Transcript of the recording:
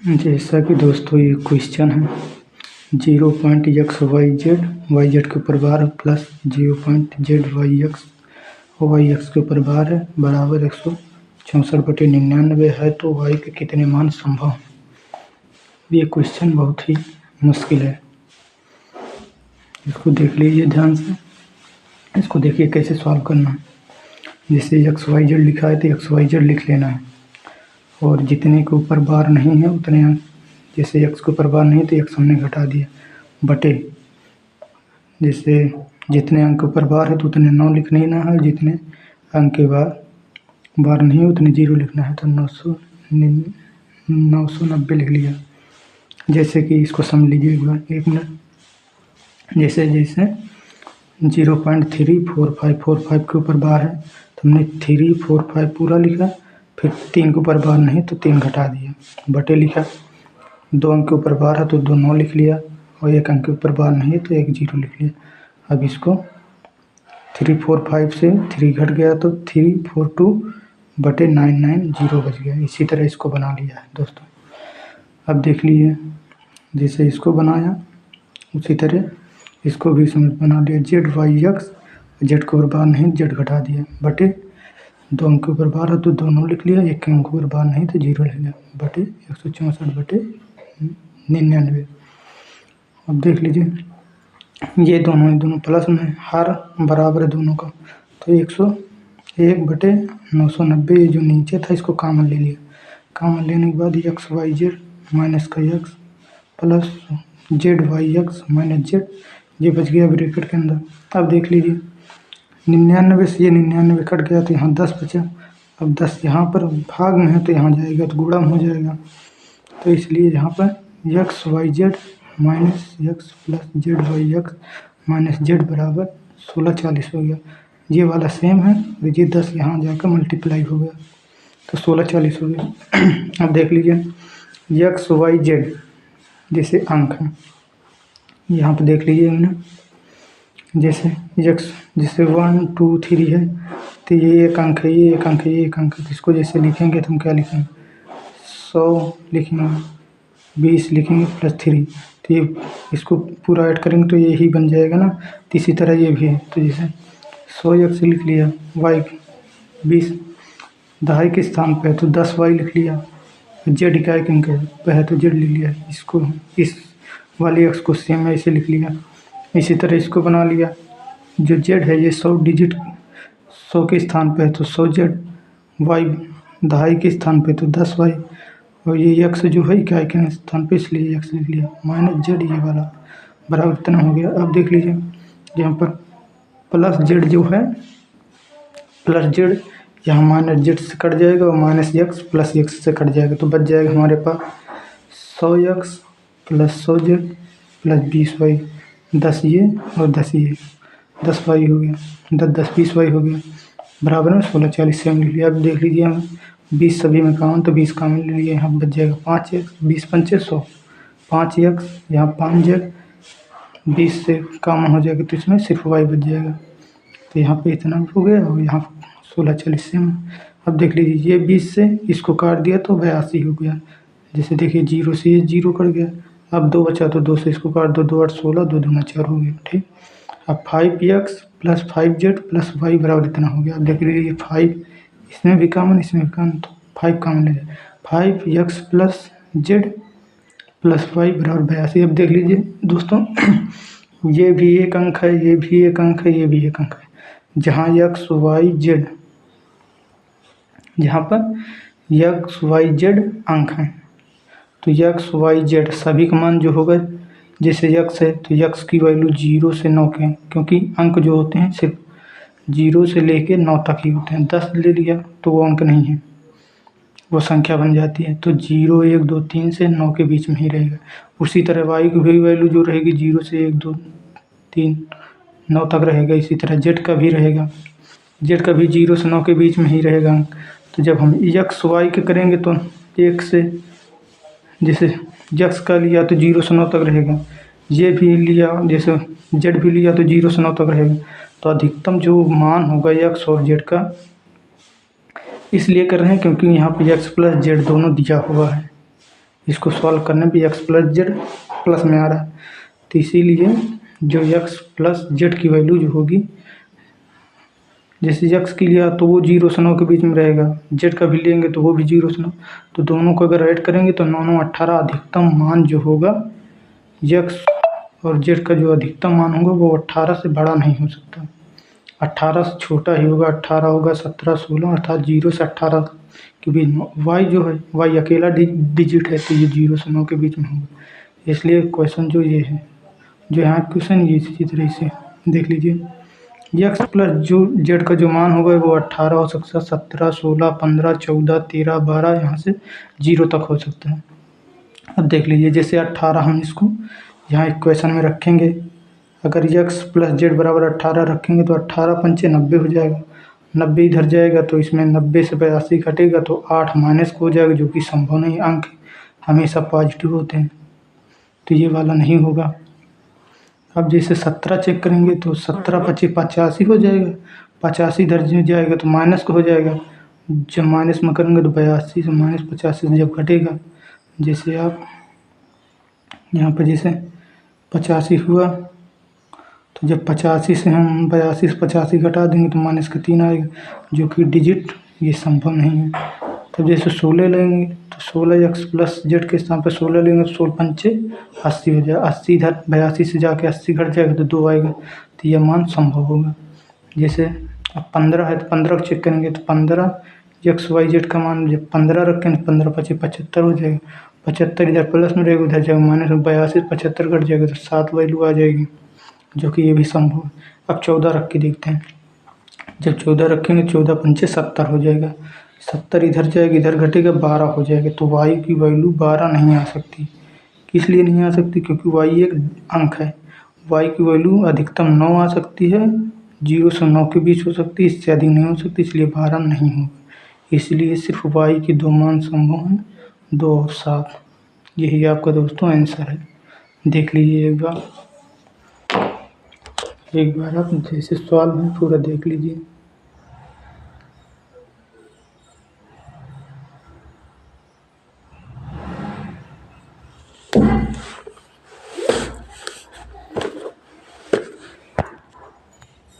जैसा कि दोस्तों ये क्वेश्चन है 0.xyz वाई जेड के ऊपर बार प्लस 0.zyx वाई एक्स के ऊपर बार है बराबर 164/99 है तो वाई के कितने मान संभव हैं। ये क्वेश्चन बहुत ही मुश्किल है, इसको देख लीजिए ध्यान से। इसको देखिए कैसे सॉल्व करना है। जैसे XYZ लिखा है तो XYZ लिख लेना है और जितने के ऊपर बार नहीं है उतने, जैसे x के ऊपर बार नहीं तो x हमने घटा दिया बटे, जैसे जितने अंक के ऊपर बार है तो उतने 9 लिख लेना है, जितने अंक के बार नहीं है उतने 0 लिखना है, तो 990 लिख लिया। जैसे कि इसको समझ लीजिए एक बार, 1 मिनट। जैसे 0.34545 के ऊपर बार है तो हमने 345 पूरा लिखा, फिर 3 के ऊपर बार नहीं तो 3 घटा दिया, बटे लिखा। 2 अंक के ऊपर बार है तो 2 9 लिख लिया और 1 अंक के ऊपर बार नहीं है तो 1 0 लिख लिया। अब इसको 345 से 3 घट गया तो 342/990 बच गया। इसी तरह इसको बना लिया है दोस्तों। अब देख लीजिए, जैसे इसको बनाया उसी तरह इसको भी समझ बना लिया। ZYX, जेड के ऊपर बार नहीं जेड घटा दिया, बटे 2 अंक के ऊपर बार है तो 2 9 लिख लिया, 1 अंक के ऊपर बार नहीं तो 0 लिख लिया, बटे 164/99। अब देख लीजिए ये दोनों प्लस में, हर बराबर है दोनों का, तो 101/990 ये जो नीचे था इसको कॉमन ले लिया। कॉमन लेने के बाद XYZ माइनस का x plus ZYX minus z, ये बच गया ब्रैकेट के अंदर। अब देख लीजिए 99 से ये 99 कट गया तो यहाँ 10 बचा। अब 10 यहाँ पर भाग में है तो यहाँ जाएगा तो गुणा हो जाएगा, तो इसलिए यहाँ पर XYZ minus x plus ZYX minus z बराबर 1640 हो गया। ये वाला सेम है और ये 10 यहाँ जाकर मल्टीप्लाई हो गया तो 1640 हो गया। अब देख लीजिए XYZ जैसे अंक है, यहाँ पर देख लीजिए हमने, जैसे x जैसे 1 2 3 है तो ये एक अंक है, ये एक अंक है, ये एक अंक है। इसको जैसे लिखेंगे तो हम क्या लिखेंगे, 100 लिखेंगे, 20 लिखेंगे प्लस 3, तो ये इसको पूरा ऐड करेंगे तो ये ही बन जाएगा ना। तो इसी तरह ये भी है, तो जैसे 100x लिख लिया, y 20 दहाई के स्थान पे है तो 10y लिख लिया, जेड इकाई के अंक पे है तो जेड लिख लिया। इसको इस वाली x को सेम ऐसे लिख लिया। इसी तरह इसको बना लिया, जो जेड है ये 100 डिजिट 100 के स्थान पे है तो 100 जेड, वाई दहाई के स्थान पे तो 10 वाई, और ये x जो है इकाई के स्थान पे इसलिए x लिख लिया, माइनस जेड ये वाला बराबर इतना हो गया। अब देख लीजिए यहाँ पर प्लस जेड जो है, प्लस जेड यहाँ माइनस जेड से कट जाएगा और माइनस एक्स प्लस एक्स से कट जाएगा तो बच जाएगा हमारे पास 100x plus 100z plus 20y, 10 ये और 10 ये, 10y हो गया, 10 20 y हो गया, बराबर में 1640 से हम लिख लिया। अब देख लीजिए हम 20 सभी में कॉमन तो 20 कॉमन ले लिए, यहाँ बच जाएगा 5x, 20 पंचे 100, 5x यहाँ 5z, 20 से कॉमन हो जाएगा तो इसमें सिर्फ y बच जाएगा, तो यहाँ पे इतना हो गया और यहाँ 1640 से। अब देख लीजिए ये 20 से इसको काट दिया तो 82 हो गया। जैसे देखिए 0 से ये 0 कट गया, अब 2 बचा तो 2 से इसको काट दो, 2 8 16, 2 दूना 4 हो गया, ठीक। अब 5x plus 5z plus y बराबर इतना हो गया। अब देख लीजिए 5 इसमें भी कॉमन इसमें भी कॉमन तो 5 कॉमन ले जाए, 5x plus z plus y बराबर 82। अब देख लीजिए दोस्तों ये भी एक अंक है, ये भी एक अंक है, ये भी एक अंक है, जहाँ XYZ जहाँ पर XYZ अंक है तो XYZ सभी का मान जो होगा, जैसे x है तो x की वैल्यू 0 से 9 के, क्योंकि अंक जो होते हैं सिर्फ 0 से लेके 9 तक ही होते हैं। 10 ले लिया तो वो अंक नहीं है, वो संख्या बन जाती है, तो 0 1 2 3 से 9 के बीच में ही रहेगा। उसी तरह y की भी वैल्यू जो रहेगी 0 से 1 2 3 9 तक रहेगा। इसी तरह z का भी रहेगा, z का भी 0 से 9 के बीच में ही रहेगा। तो जब हम x y के करेंगे तो 1 से, जैसे x का लिया तो 0 से 9 तक रहेगा, ये भी लिया जैसे z भी लिया तो 0 से 9 तक रहेगा। तो अधिकतम जो मान होगा x और z का इसलिए कर रहे हैं क्योंकि यहाँ पे x प्लस z दोनों दिया हुआ है, इसको सॉल्व करने पे एक्स प्लस जेड प्लस में आ रहा है, तो इसीलिए जो एक्स प्लस जेड की वैल्यू जो होगी, जैसे एक्स की लिया तो वो 0 से 9 के बीच में रहेगा, जेड का भी लेंगे तो वो भी 0 से 9, तो दोनों को अगर ऐड करेंगे तो 9 9 18 अधिकतम मान जो होगा एक्स और जेड का जो अधिकतम मान होगा वो 18 से बड़ा नहीं हो सकता, 18 से छोटा ही होगा, 18 होगा, 17 16 अर्थात 0 से 18 के बीच में। वाई जो है, वाई अकेला डिजिट है, तो ये 0 से 9 के बीच में होगा, इसलिए क्वेश्चन जो ये है, जो यहाँ क्वेश्चन ये इसी तरह से देख लीजिए, एक्स प्लस जो जेड का जो मान होगा वो 18 हो सकता है, 17 16 15 14 13 12 यहाँ से 0 तक हो सकता है। अब देख लीजिए, जैसे 18 हम इसको यहाँ इक्वेशन में रखेंगे, अगर एक्स प्लस जेड बराबर 18 रखेंगे तो 18 पंचे 90 हो जाएगा, 90 इधर जाएगा तो इसमें 90 से 82 घटेगा तो 8 माइनस हो जाएगा, जो कि संभव नहीं, अंक हमेशा पॉजिटिव होते हैं, तो ये वाला नहीं होगा। अब जैसे 17 चेक करेंगे तो 17 पच्चीस 85 हो जाएगा, 85 इधर जाएगा तो माइनस का हो जाएगा, जब माइनस में करेंगे तो 82 से माइनस 85 से जब घटेगा, जैसे आप यहाँ पर जैसे 85 हुआ तो जब 85 से हम 82 से 85 घटा देंगे तो माइनस का 3 आएगा, जो कि डिजिट ये संभव नहीं है। तब जैसे 16 लेंगे तो 16 एक्स प्लस जेड के स्थान पर 16 लेंगे तो 16 पंचे 80 हो जाएगा, 80 इधर 82 से जाके 80 घट जाएगा तो 2 आएगा, तो यह मान संभव होगा। जैसे अब 15 है तो 15 को चेक करेंगे तो 15 एक्स वाई जेड का मान जब 15 रखें तो 15 पच्चीस 75 हो जाएगा, 75 इधर प्लस में रहेगा, उधर जाएगा माइनस में, 82 75 घट जाएगा तो 7 वैल्यू आ जाएगी, जो कि ये भी संभव है। अब 14 रख के देखते हैं, जब 14 रखेंगे 14 पंचे 70 हो जाएगा, 70 इधर जाएगा, इधर घटेगा 12 हो जाएगा, तो वाई की वैल्यू 12 नहीं आ सकती। किस लिए नहीं आ सकती? क्योंकि वाई एक अंक है, वाई की वैल्यू अधिकतम 9 आ सकती है, 0 से 9 के बीच हो सकती है, इससे अधिक नहीं हो सकती, इसलिए 12 नहीं होगा। इसलिए सिर्फ वाई के दो मान संभव हैं, 2 और 7। यही आपका दोस्तों आंसर है। देख लीजिए एक बार आप जैसे सवाल में पूरा देख लीजिए।